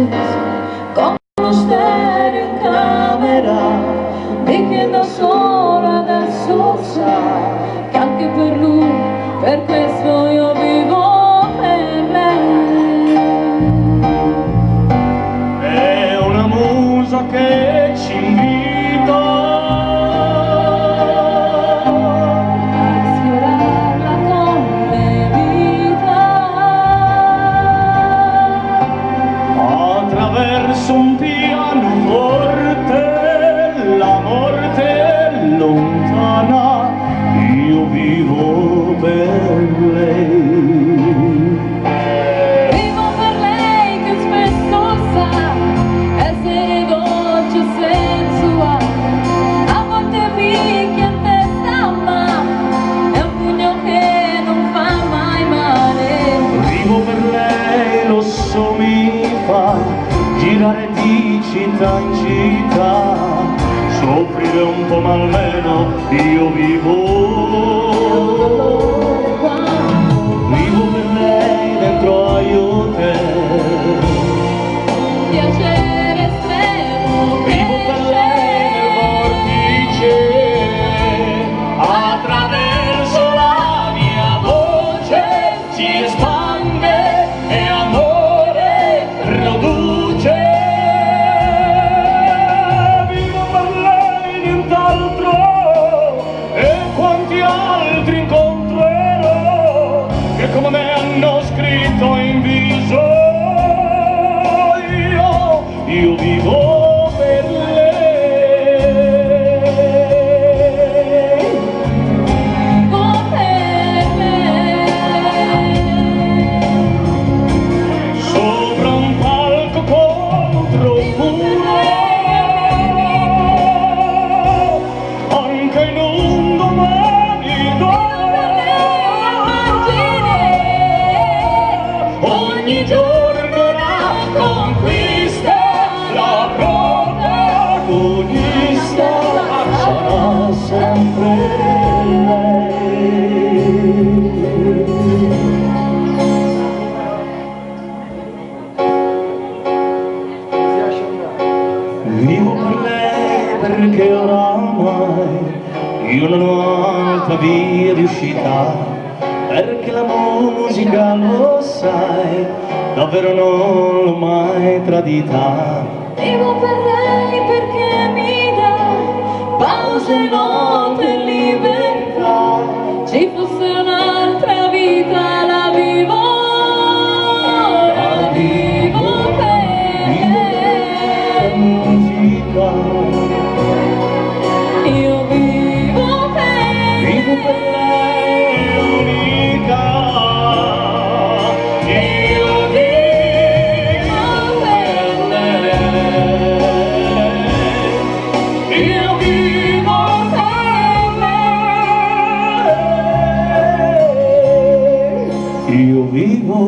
acceso come uno stereo in camera, di che da solo adesso sa che anche per lui, per questo io vivo per lei. È una musa che ci invita a sfiorarla con le dita, attraverso un piano forte, la morte è lontana, io vivo per lei. vivo per lei che spesso sa essere dolce e sensuale, a volte picchia in testa ma è un pugno che non fa mai male. Vivo per lei, lo so, mi fa girare di città in città, soffrire un po' ma almeno io vivo. Vivo per lei dentro a io te, Un piacere estremo che vivo per lei nel vortice, attraverso la mia voce si espande e amore produce. Vivo per lei, nient'altro, e quanti altri incontrerò che come me hanno scritto in viso. Io vivo per lei. vivo per lei. Sopra un palco contro un muro, anche in un domani ogni giorno la conquista, la protagonista sarà sempre lei. Vivo per lei perché oramai io non ho altra via di uscita, perché la musica, lo sai, davvero non l'ho mai tradita. Vivo per lei perché mi dà pause, notte e libertà. Ci fosse un'altra vita, la vivo per lei. Musica, Io vivo per lei unica. Io vivo per lei. Io vivo per lei. Io vivo